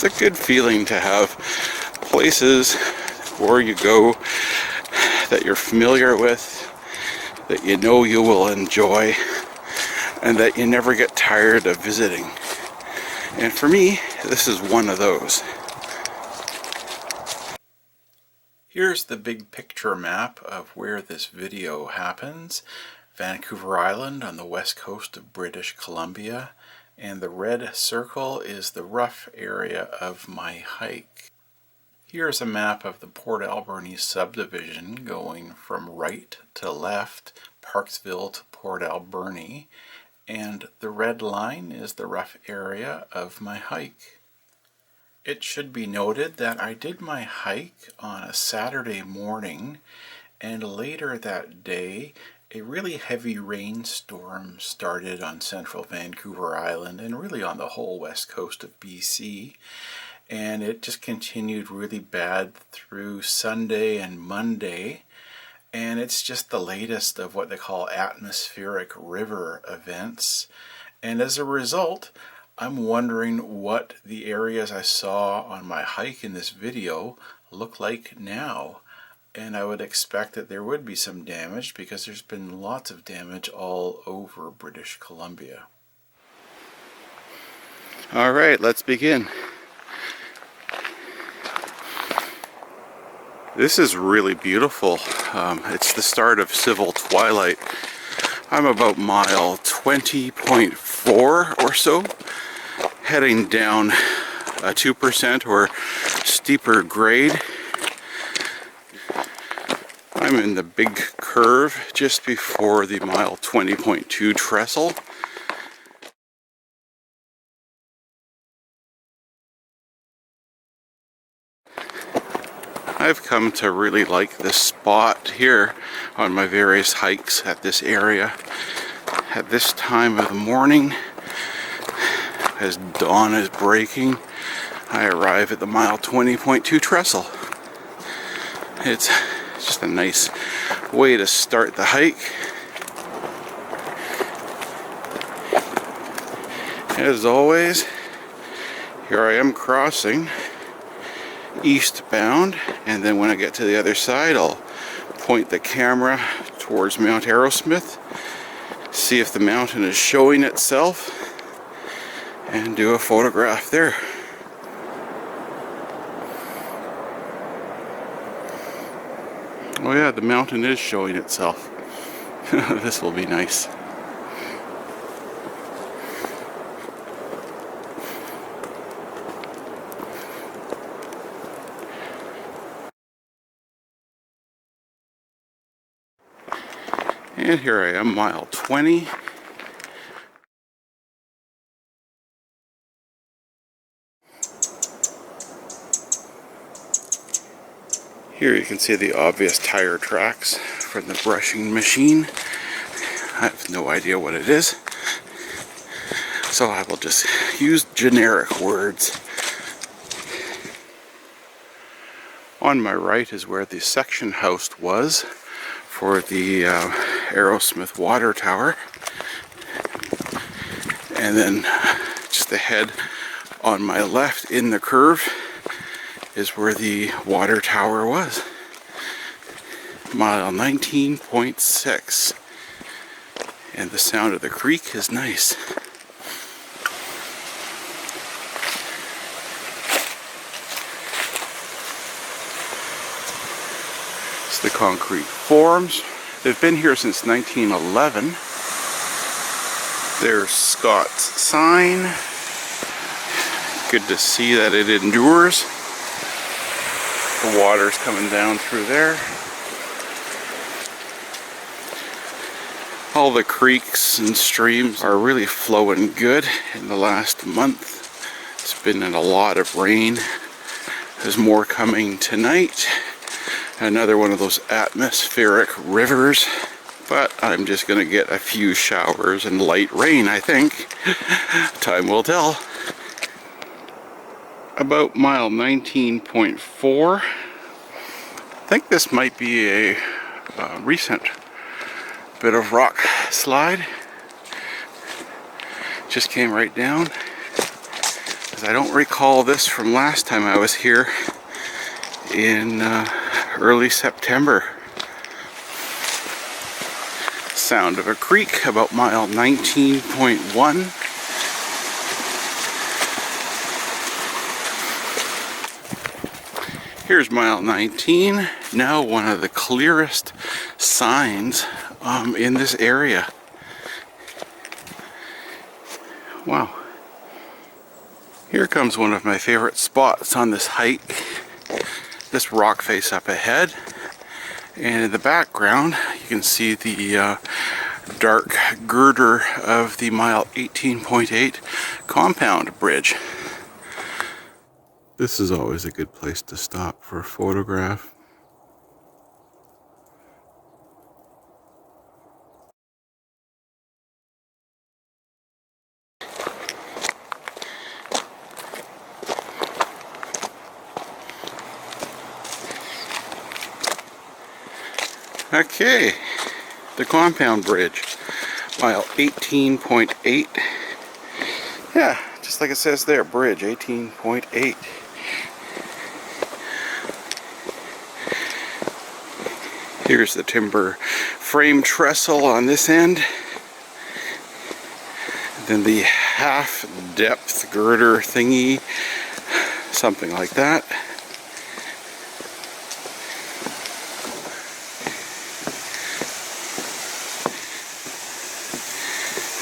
It's a good feeling to have places where you go that you're familiar with, that you know you will enjoy, and that you never get tired of visiting. And for me, this is one of those. Here's the big picture map of where this video happens. Vancouver Island on the west coast of British Columbia, and the red circle is the rough area of my hike. Here's a map of the Port Alberni subdivision going from right to left, Parksville to Port Alberni, and the red line is the rough area of my hike. It should be noted that I did my hike on a Saturday morning, and later that day a really heavy rainstorm started on central Vancouver Island and really on the whole west coast of BC. And it just continued really bad through Sunday and Monday. And it's just the latest of what they call atmospheric river events. And as a result, I'm wondering what the areas I saw on my hike in this video look like now. And I would expect that there would be some damage because there's been lots of damage all over British Columbia. All right, let's begin. This is really beautiful. It's the start of civil twilight. I'm about mile 20.4 or so, heading down a 2% or steeper grade. I'm in the big curve just before the mile 20.2 trestle. I've come to really like this spot here on my various hikes at this area. At this time of the morning, as dawn is breaking, I arrive at the mile 20.2 trestle. It's just a nice way to start the hike. As always, here I am crossing eastbound, and then when I get to the other side, I'll point the camera towards Mount Arrowsmith, see if the mountain is showing itself, and do a photograph there. Oh yeah, the mountain is showing itself. This will be nice. And here I am, mile 20. Here you can see the obvious tire tracks from the brushing machine. I have no idea what it is, so I will just use generic words. On my right is where the section house was for the Arrowsmith water tower, and then just ahead on my left in the curve is where the water tower was. Mile 19.6, and the sound of the creek is nice. It's the concrete forms. They've been here since 1911. There's Scott's sign. Good to see that it endures. The water's coming down through there. All the creeks and streams are really flowing good in the last month. It's been in a lot of rain. There's more coming tonight. Another one of those atmospheric rivers. But I'm just going to get a few showers and light rain, I think. Time will tell. About mile 19.4. I think this might be a recent bit of rock slide. Just came right down. I don't recall this from last time I was here in early September. Sound of a creek about mile 19.1. Here's mile 19, now one of the clearest signs in this area. Wow. Here comes one of my favorite spots on this hike. This rock face up ahead. And in the background, you can see the dark girder of the mile 18.8 compound bridge. This is always a good place to stop for a photograph. Okay, the compound bridge, mile 18.8. Yeah, just like it says there, bridge 18.8. Here's the timber frame trestle on this end. And then the half depth girder thingy, something like that.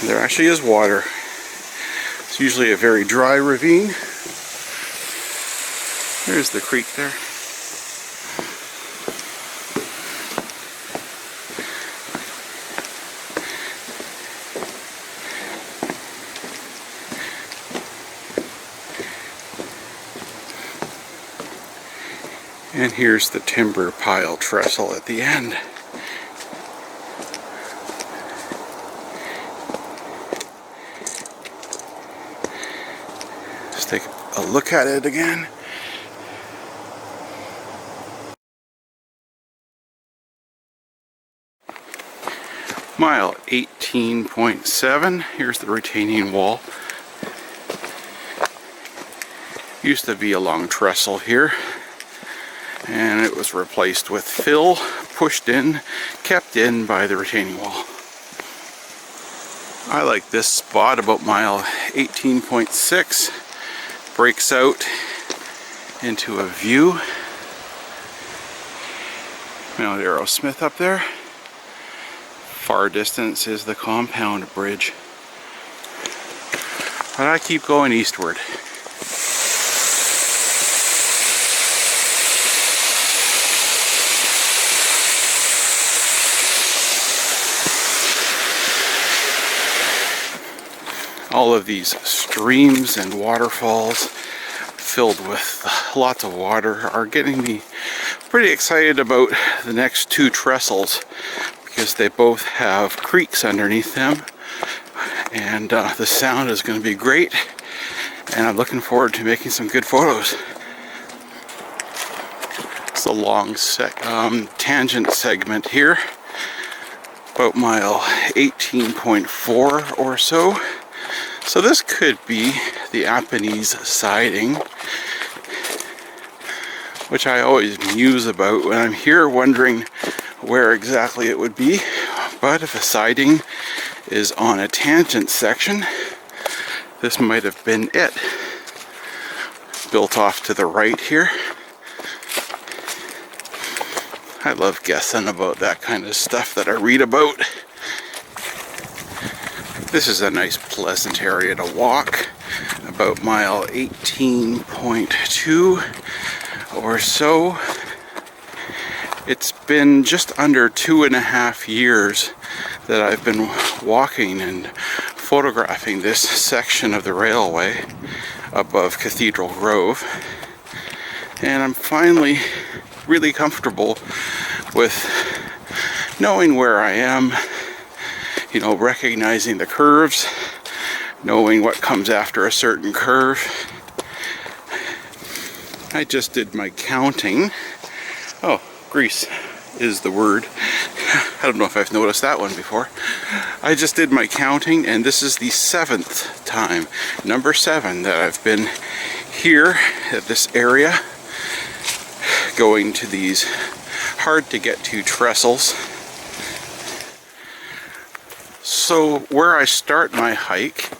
And there actually is water. It's usually a very dry ravine. There's the creek there. And here's the timber pile trestle at the end. Let's take a look at it again. Mile 18.7. Here's the retaining wall. Used to be a long trestle here, and it was replaced with fill, pushed in, kept in by the retaining wall. I like this spot about mile 18.6. Breaks out into a view. Mount Arrowsmith up there. Far distance is the compound bridge. But I keep going eastward. All of these streams and waterfalls filled with lots of water are getting me pretty excited about the next two trestles, because they both have creeks underneath them, and the sound is going to be great, and I'm looking forward to making some good photos. It's a long tangent segment here, about mile 18.4 or so. So this could be the Apenes siding, which I always muse about when I'm here, wondering where exactly it would be. But if a siding is on a tangent section, this might have been it. Built off to the right here. I love guessing about that kind of stuff that I read about. This is a nice pleasant area to walk, about mile 18.2 or so. It's been just under 2.5 years that I've been walking and photographing this section of the railway above Cathedral Grove, and I'm finally really comfortable with knowing where I am, you know, recognizing the curves, knowing what comes after a certain curve. I just did my counting. Oh, grease is the word. I don't know if I've noticed that one before. I just did my counting, and this is the 7th time, number 7, that I've been here at this area, going to these hard to get to trestles. So where I start my hike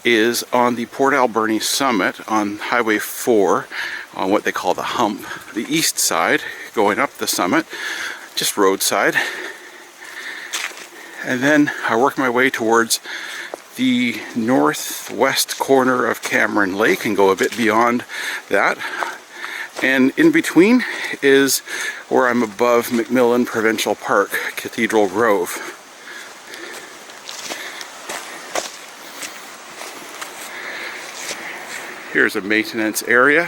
is on the Port Alberni summit on Highway 4, on what they call the hump, the east side, going up the summit, just roadside. And then I work my way towards the northwest corner of Cameron Lake and go a bit beyond that. And in between is where I'm above McMillan Provincial Park, Cathedral Grove. Here's a maintenance area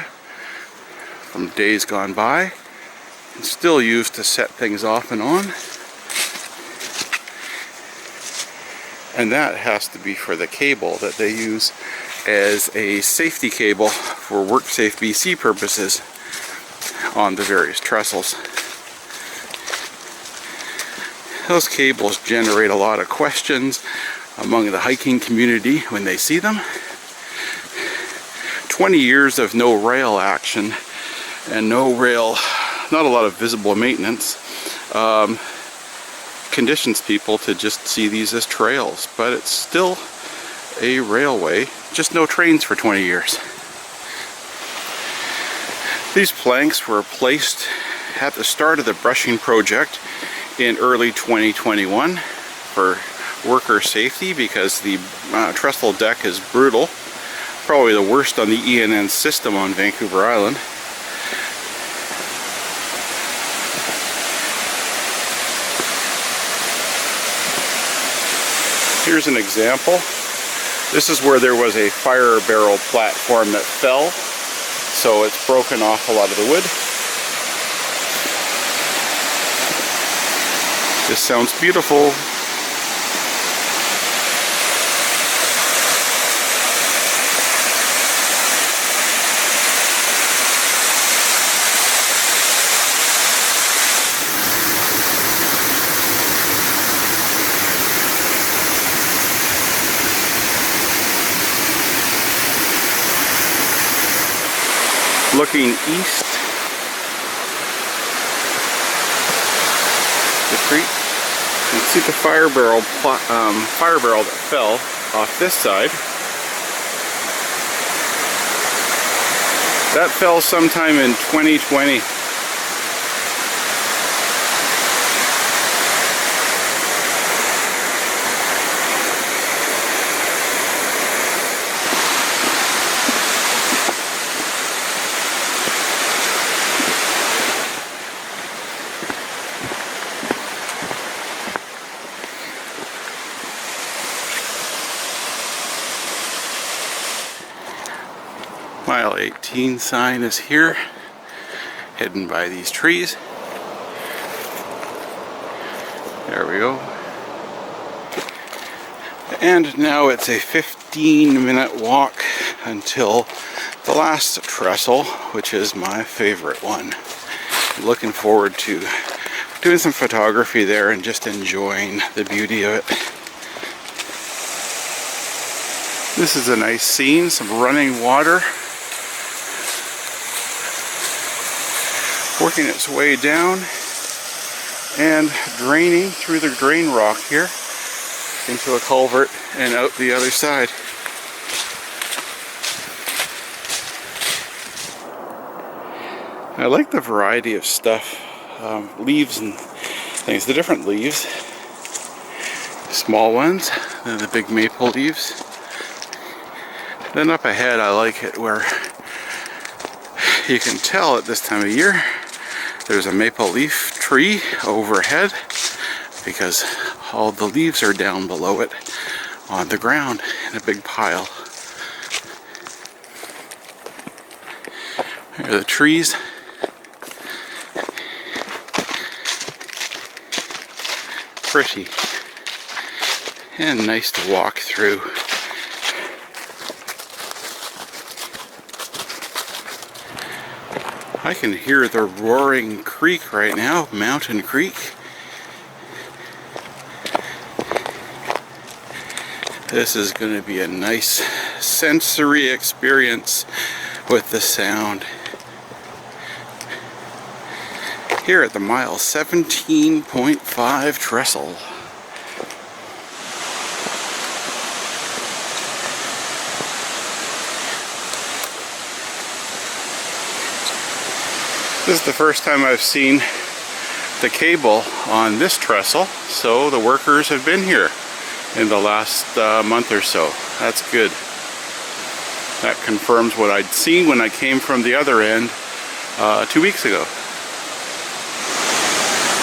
from days gone by, and still used to set things off and on. And that has to be for the cable that they use as a safety cable for WorkSafe BC purposes on the various trestles. Those cables generate a lot of questions among the hiking community when they see them. 20 years of no rail action and no rail, not a lot of visible maintenance, conditions people to just see these as trails, but it's still a railway, just no trains for 20 years. These planks were placed at the start of the brushing project in early 2021 for worker safety because the trestle deck is brutal, probably the worst on the E&N system on Vancouver Island. Here's an example. This is where there was a fire barrel platform that fell, so it's broken off a lot of the wood. This sounds beautiful. Looking east, the creek, you can see the fire barrel that fell off this side. That fell sometime in 2020. Mile 18 sign is here, hidden by these trees. There we go. And now it's a 15-minute walk until the last trestle, which is my favorite one. Looking forward to doing some photography there and just enjoying the beauty of it. This is a nice scene, some running water working its way down and draining through the drain rock here into a culvert and out the other side. I like the variety of stuff, leaves and things, the different leaves, small ones, and the big maple leaves. Then up ahead I like it where you can tell at this time of year there's a maple leaf tree overhead because all the leaves are down below it on the ground in a big pile. There are the trees. Pretty and nice to walk through. I can hear the roaring creek right now, Mountain Creek. This is going to be a nice sensory experience with the sound. Here at the mile 17.5 Trestle. This is the first time I've seen the cable on this trestle, so the workers have been here in the last month or so. That's good. That confirms what I'd seen when I came from the other end 2 weeks ago.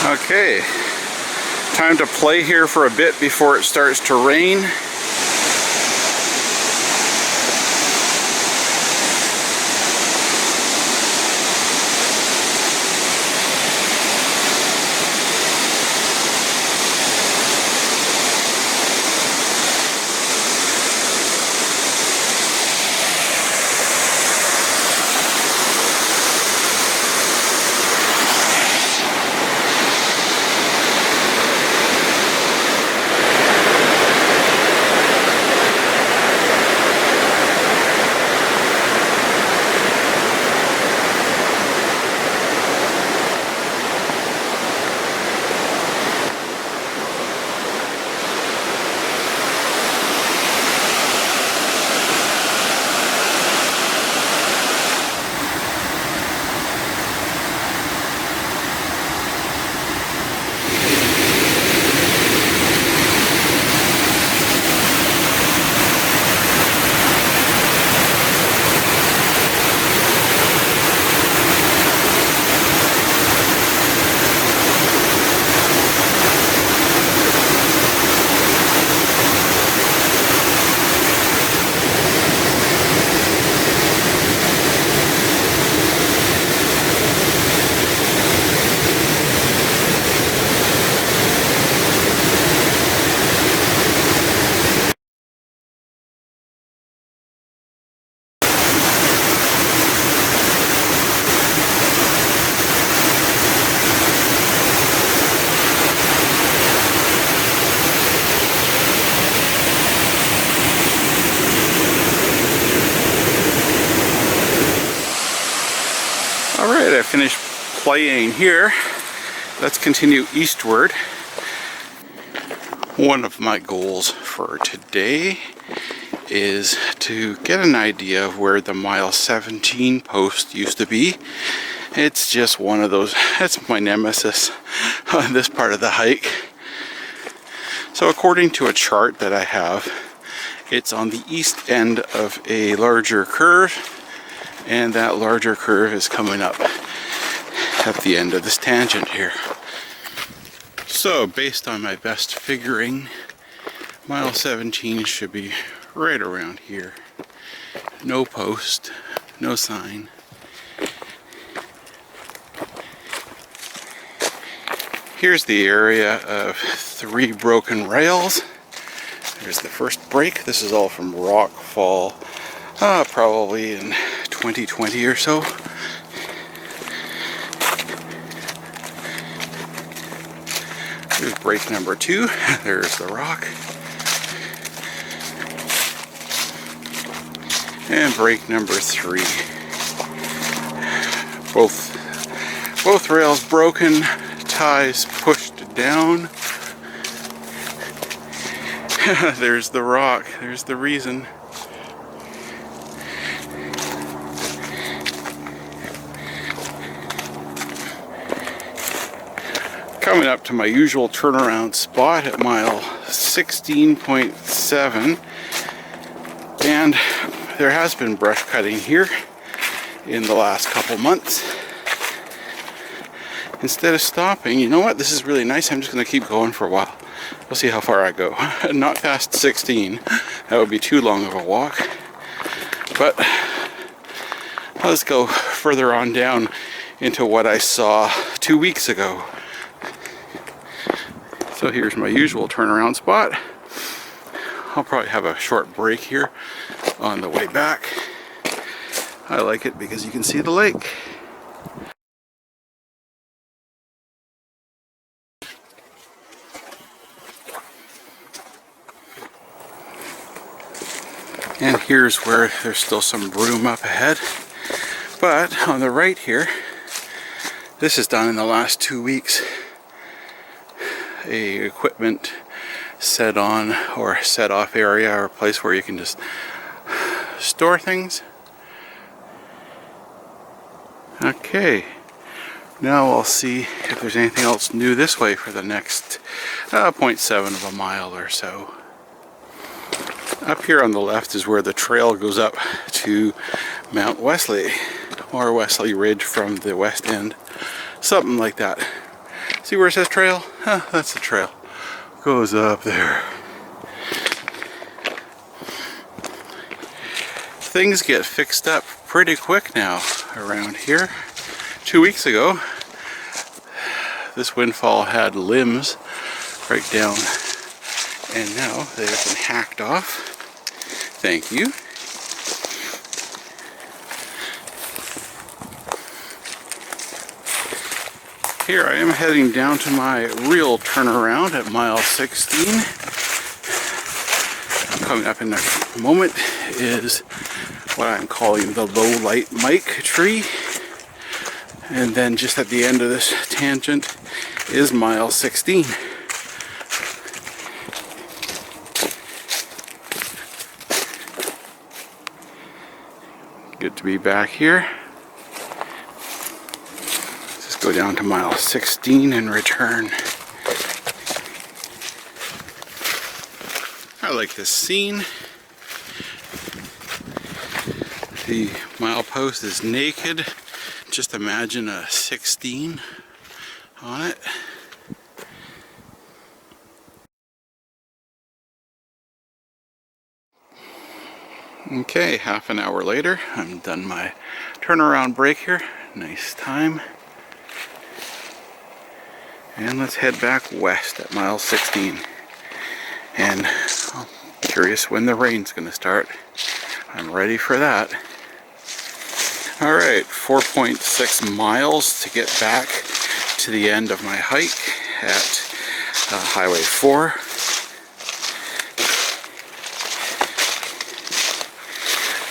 Okay, time to play here for a bit before it starts to rain. Alright, I finished playing here. Let's continue eastward. One of my goals for today is to get an idea of where the mile 17 post used to be. It's just one of those, that's my nemesis on this part of the hike. So according to a chart that I have, it's on the east end of a larger curve, and that larger curve is coming up at the end of this tangent here. So based on my best figuring, mile 17 should be right around here. No post, no sign. Here's the area of 3 broken rails. There's the first break. This is all from rock fall, probably in 2020 or so. Here's break number 2. There's the rock. And break number 3. Both rails broken, ties pushed down. There's the rock. There's the reason. Coming up to my usual turnaround spot at mile 16.7, and there has been brush cutting here in the last couple months. Instead of stopping, you know what, this is really nice, I'm just going to keep going for a while. We'll see how far I go. Not past 16, that would be too long of a walk, but let's go further on down into what I saw 2 weeks ago. So here's my usual turnaround spot. I'll probably have a short break here on the way back. I like it because you can see the lake. here's where there's still some broom up ahead. But on the right here, this is done in the last 2 weeks. A equipment set on or set off area, or a place where you can just store things. Okay, now I'll see if there's anything else new this way for the next 0.7 of a mile or so. Up here on the left is where the trail goes up to Mount Wesley, or Wesley Ridge from the west end, something like that. See where it says trail? That's the trail. Goes up there. Things get fixed up pretty quick now around here. 2 weeks ago, this windfall had limbs right down, and now they've been hacked off. Thank you. Here I am heading down to my real turnaround at mile 16. Coming up in a moment is what I'm calling the low light mic tree. And then just at the end of this tangent is mile 16. Good to be back here. Go down to mile 16 and return. I like this scene. The milepost is naked. Just imagine a 16 on it. Okay, half an hour later, I'm done my turnaround break here. Nice time. And let's head back west at mile 16. And I'm curious when the rain's going to start. I'm ready for that. Alright, 4.6 miles to get back to the end of my hike at Highway 4.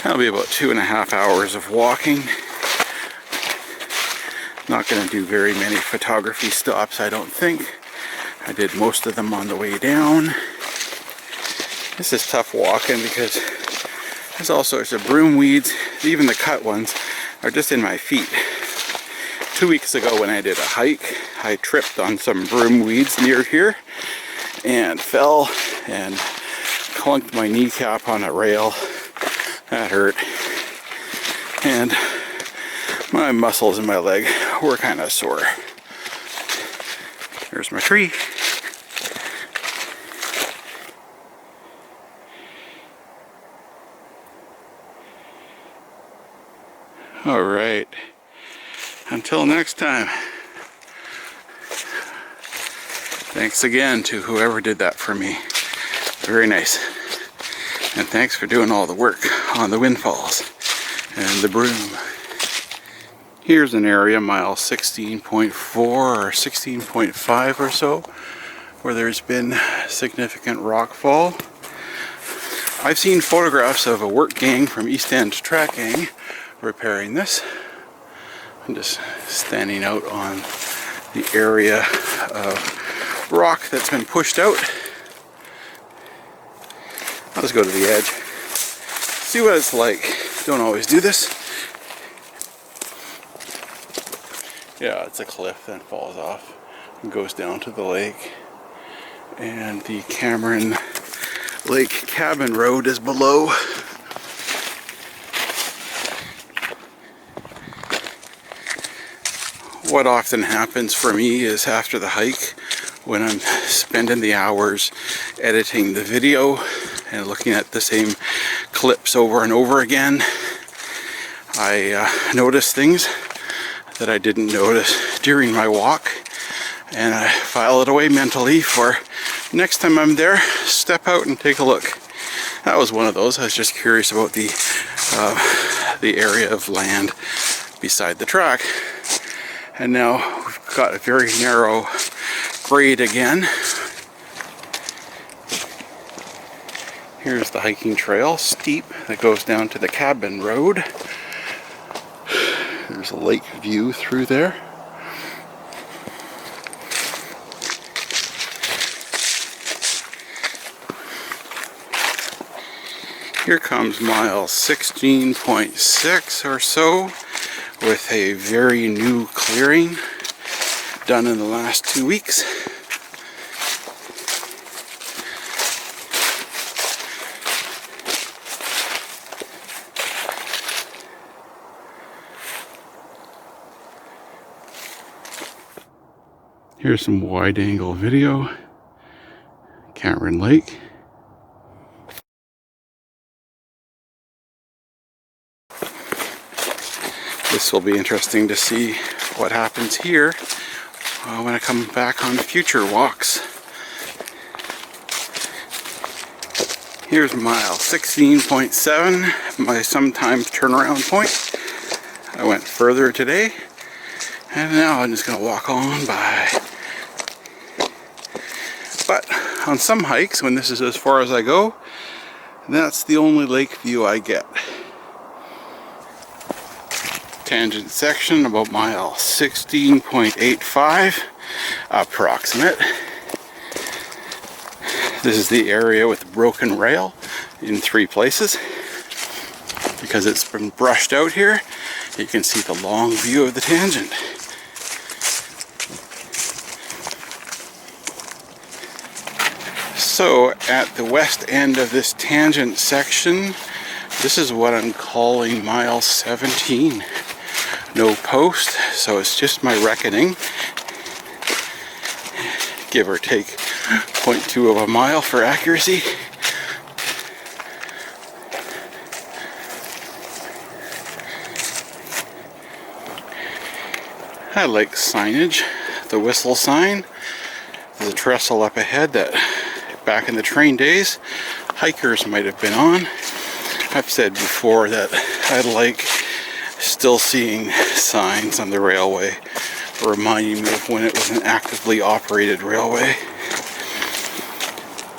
That'll be about 2.5 hours of walking. Not going to do very many photography stops, I don't think. I did most of them on the way down. This is tough walking because there's all sorts of broom weeds. Even the cut ones are just in my feet. 2 weeks ago when I did a hike, I tripped on some broom weeds near here and fell and clunked my kneecap on a rail. That hurt. And my muscles in my leg were kind of sore. There's my tree. All right. Until next time. Thanks again to whoever did that for me. Very nice. And thanks for doing all the work on the windfalls and the broom. Here's an area, mile 16.4 or 16.5 or so, where there's been significant rockfall. I've seen photographs of a work gang from E&N Track Gang repairing this. I'm just standing out on the area of rock that's been pushed out. I'll just go to the edge, see what it's like. Don't always do this. Yeah, it's a cliff that falls off and goes down to the lake. And the Cameron Lake Cabin Road is below. What often happens for me is after the hike, when I'm spending the hours editing the video and looking at the same clips over and over again, I notice things that I didn't notice during my walk, and I file it away mentally for next time I'm there, step out and take a look. That was one of those. I was just curious about the area of land beside the track. And now we've got a very narrow grade again. Here's the hiking trail, steep, that goes down to the cabin road. There's a lake view through there. Here comes mile 16.6 or so, with a very new clearing done in the last 2 weeks. Here's some wide-angle video. Cameron Lake. This will be interesting to see what happens here when I come back on future walks. Here's mile 16.7, my sometimes turnaround point. I went further today, and now I'm just going to walk on by. But on some hikes, when this is as far as I go, that's the only lake view I get. Tangent section about mile 16.85, approximate. This is the area with the broken rail in 3 places. Because it's been brushed out here, you can see the long view of the tangent. So at the west end of this tangent section, this is what I'm calling mile 17. No post, so it's just my reckoning. Give or take 0.2 of a mile for accuracy. I like signage. The whistle sign. There's a trestle up ahead that back in the train days hikers might have been on. I've said before that I like still seeing signs on the railway reminding me of when it was an actively operated railway.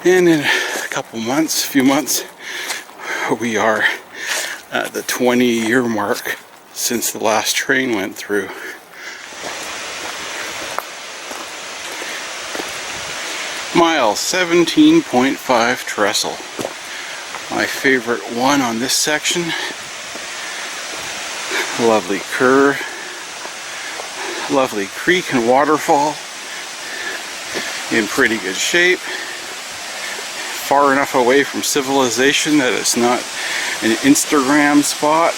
And in a few months, we are at the 20-year mark since the last train went through. Mile 17.5 Trestle. My favorite one on this section. Lovely curve, lovely creek and waterfall, in pretty good shape, far enough away from civilization that it's not an Instagram spot.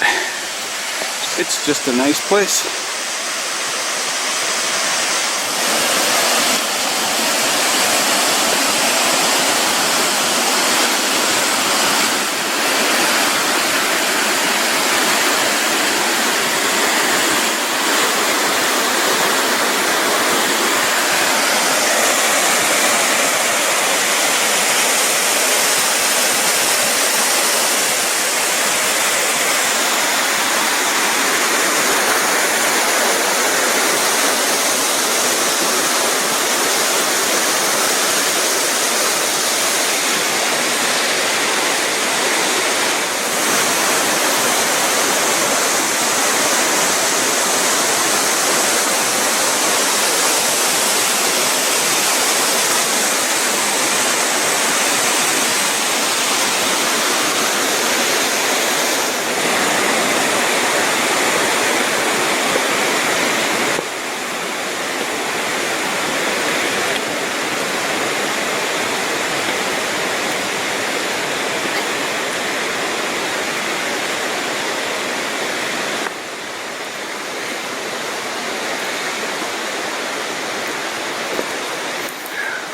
It's just a nice place.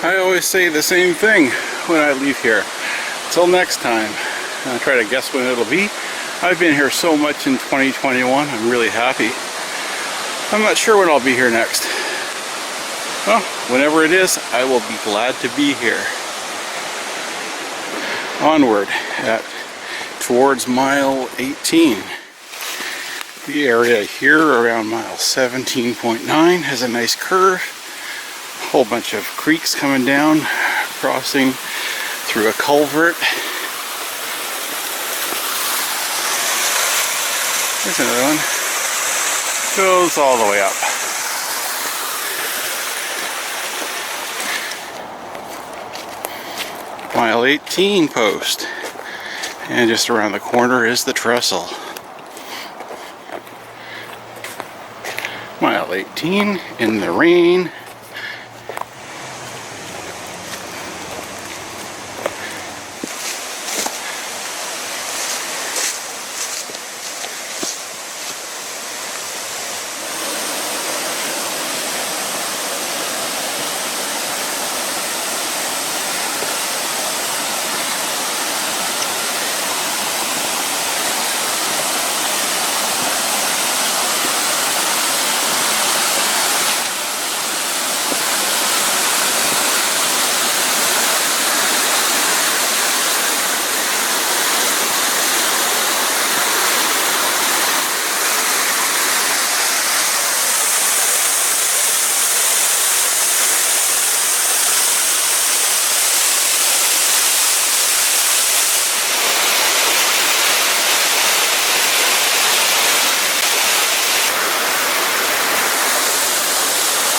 I always say the same thing when I leave here. Till next time. I'll try to guess when it'll be. I've been here so much in 2021, I'm really happy. I'm not sure when I'll be here next. Well, whenever it is, I will be glad to be here. Onward towards mile 18. The area here around mile 17.9 has a nice curve. A whole bunch of creeks coming down, crossing through a culvert. There's another one. Goes all the way up. Mile 18 post. And just around the corner is the Trestle. Mile 18 in the rain.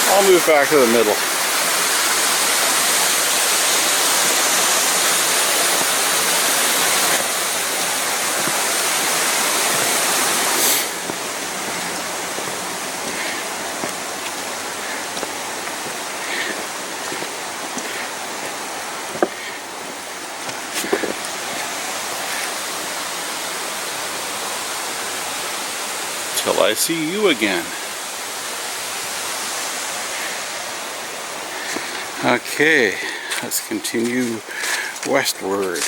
I'll move back to the middle. Till I see you again. Okay, let's continue westward.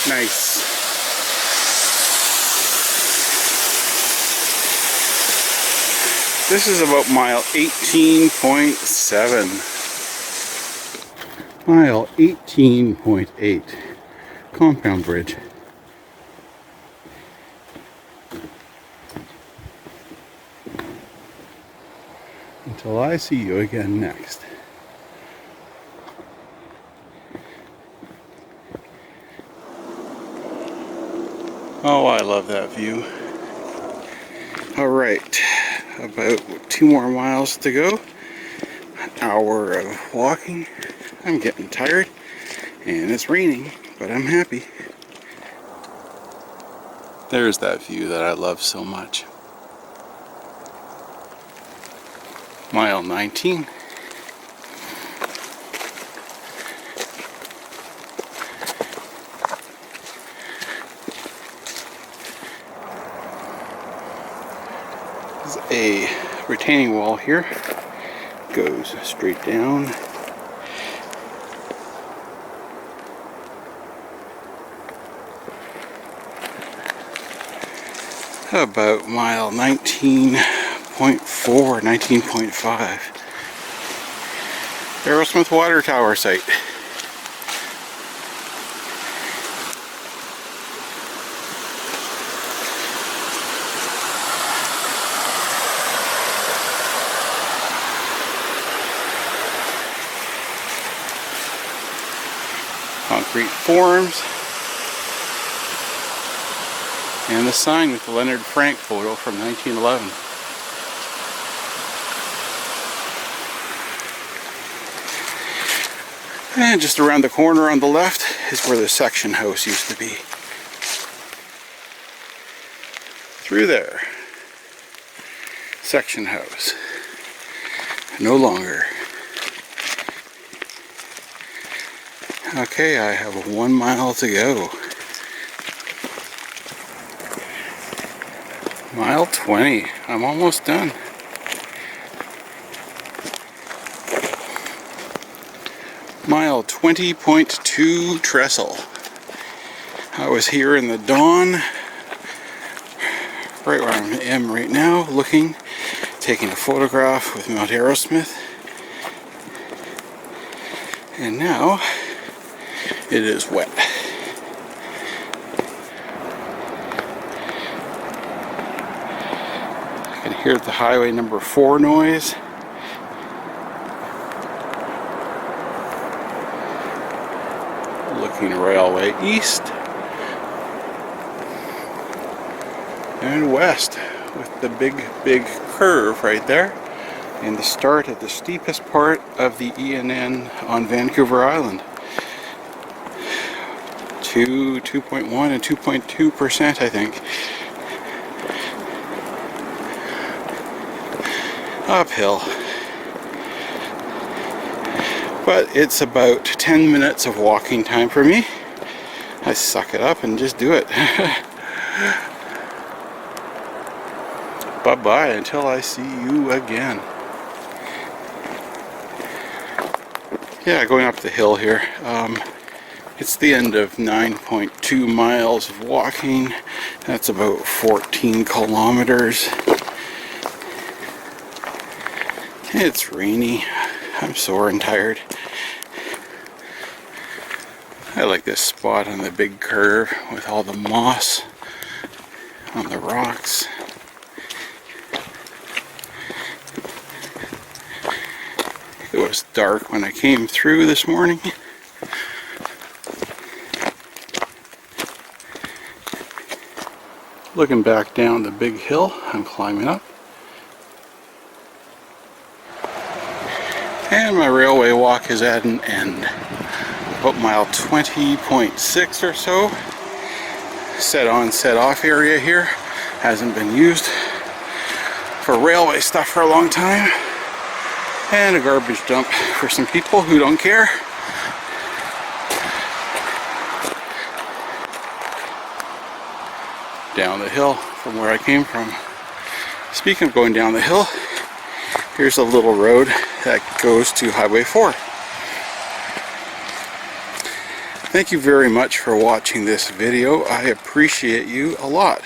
Nice. This is about mile 18.7. Mile 18.8. Compound bridge. Until I see you again next. Oh, I love that view. All right. About 2 more miles to go. An hour of walking. I'm getting tired and it's raining, but I'm happy. There's that view that I love so much. Mile 19. A retaining wall here, goes straight down. About mile 19.4, 19.5. Arrowsmith water tower site. Concrete forms, and the sign with the Leonard Frank photo from 1911. And just around the corner on the left is where the section house used to be. Through there, section house, no longer. Okay, I have 1 mile to go. Mile 20. I'm almost done. Mile 20.2 Trestle. I was here in the dawn, right where I am right now, looking, taking a photograph with Mount Arrowsmith. And now it is wet. Here's the highway number 4 noise. Looking railway east and west with the big curve right there, and the start of the steepest part of the E&N on Vancouver Island. 2.1 and 2.2%, I think. Uphill. But it's about 10 minutes of walking time for me. I suck it up and just do it. Bye-bye until I see you again. Yeah, going up the hill here. It's the end of 9.2 miles of walking. That's about 14 kilometers. It's rainy. I'm sore and tired. I like this spot on the big curve with all the moss on the rocks. It was dark when I came through this morning. Looking back down the big hill, I'm climbing up. And my railway walk is at an end. About mile 20.6 or so. Set on, set off area here. Hasn't been used for railway stuff for a long time. And a garbage dump for some people who don't care. Down the hill from where I came from. Speaking of going down the hill, here's a little road that goes to Highway 4. Thank you very much for watching this video. I appreciate you a lot.